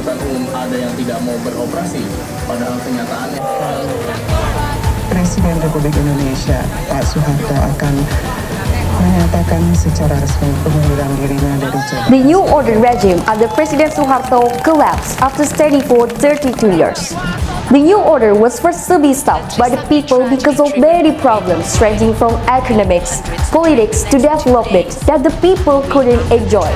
angkutan umum ada yang tidak mau beroperasi, padahal kenyataannya Presiden Republik Indonesia Pak Soeharto akan menyatakan secara resmi pengunduran dirinya dari jabatan. The new order regime under President Suharto collapsed after study for 32 years. The new order was first to be stopped by the people because of many problems ranging from economics, politics to development that the people couldn't enjoy.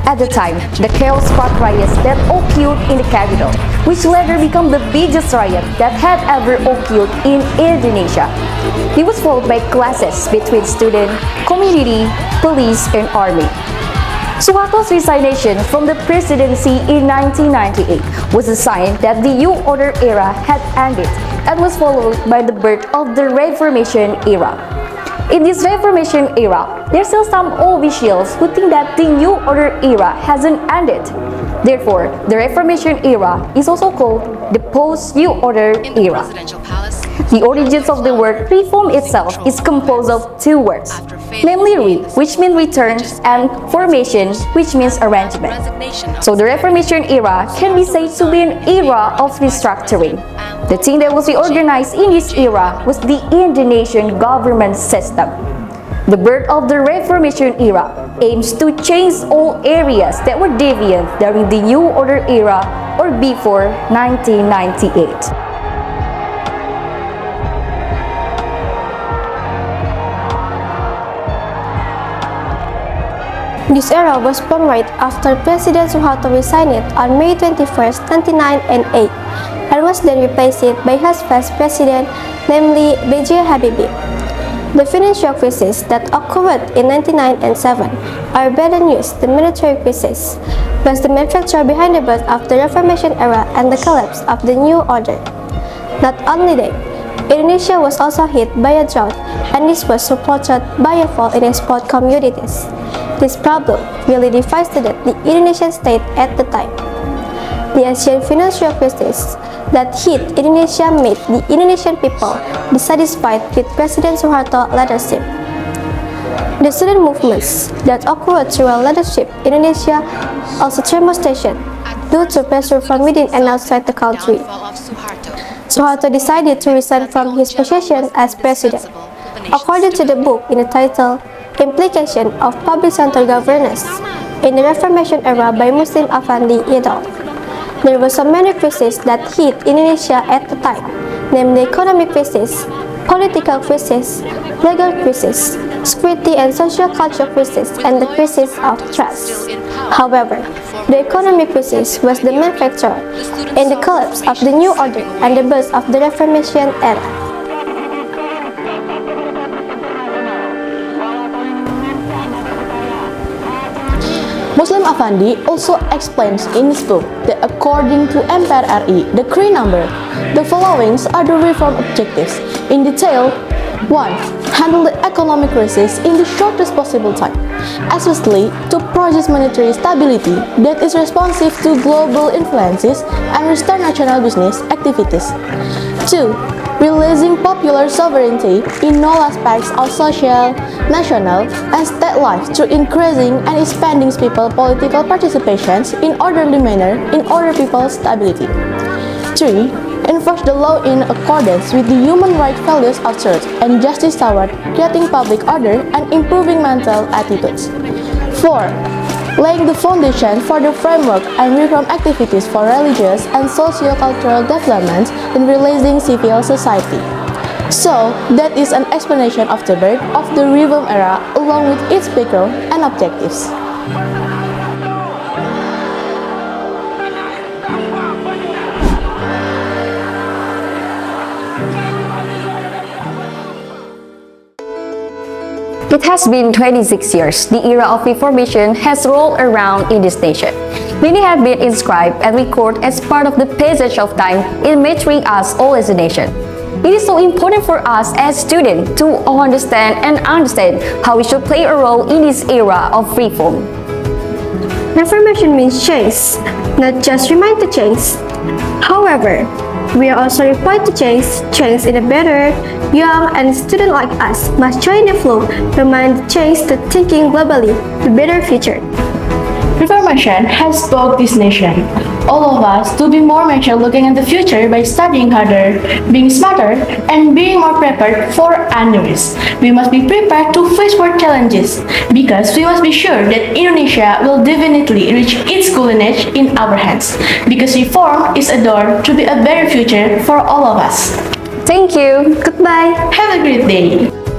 At the time, the chaos-sparked riots that occurred in the capital, which later became the biggest riot that had ever occurred in Indonesia. It was followed by clashes between student, community, police, and army. Suharto's resignation from the presidency in 1998 was a sign that the new order era had ended and was followed by the birth of the Reformation era. In this Reformation era, there are still some officials who think that the new order era hasn't ended. Therefore, the Reformation era is also called the post-new order era. The origins of the word reform itself is composed of two words, namely re, which means return, and formation, which means arrangement. So the Reformation era can be said to be an era of restructuring. The thing that was reorganized in this era was the Indonesian government system. The birth of the Reformation era aims to change all areas that were deviant during the New Order era or before 1998. This era was born right after President Suharto resigned on May 21, 1998, and was then replaced by his vice president, namely B.J. Habibie. The financial crisis that occurred in 1999 and 7, or better news, the military crisis, was the main factor behind the birth of the Reformation era and the collapse of the New Order. Not only that, Indonesia was also hit by a drought, and this was supported by a fall in export commodities. This problem really devastated the Indonesian state at the time. The Asian financial crisis that hit Indonesia made the Indonesian people dissatisfied with President Suharto's leadership. The student movements that occurred throughout leadership in Indonesia also demonstrated due to pressure from within and outside the country. Suharto decided to resign from his position as president. According to the book in the title Implication of Public Center Governance in the Reformation Era by Muslim Affandi et al., there were so many crises that hit Indonesia at the time, namely economic crisis, political crisis, legal crisis, security and social culture crisis, and the crisis of trust. However, the economic crisis was the main factor in the collapse of the New Order and the birth of the Reformation era. Muslim Affandi also explains in his book that according to MPR RI, the Decree number, the following are the reform objectives. In detail, 1. Handle the economic crisis in the shortest possible time, especially to produce monetary stability that is responsive to global influences and restore national business activities. 2. Releasing popular sovereignty in all aspects of social, national, and state life through increasing and expanding people's political participations in orderly manner in order people's stability. 3. Enforce the law in accordance with the human rights values of truth and justice toward creating public order and improving mental attitudes. 4. Laying the foundation for the framework and reform activities for religious and socio-cultural development in releasing civil society. So, that is an explanation of the birth of the reform era along with its background and objectives. It has been 26 years. The era of Reformation has rolled around in this nation. Many have been inscribed and recorded as part of the passage of time in maturing us all as a nation. It is so important for us as students to understand how we should play a role in this era of reform. Reformation means change, not just remind to change. However, we are also required to change in a better. Young and students like us must join the flow, remind change to thinking globally, to better future. Reformation has spoke this nation. All of us to be more mature looking at the future by studying harder, being smarter, and being more prepared for enemies. We must be prepared to face world challenges because we must be sure that Indonesia will definitely reach its golden age in our hands. Because reform is a door to be a better future for all of us. Thank you. Goodbye. Have a great day.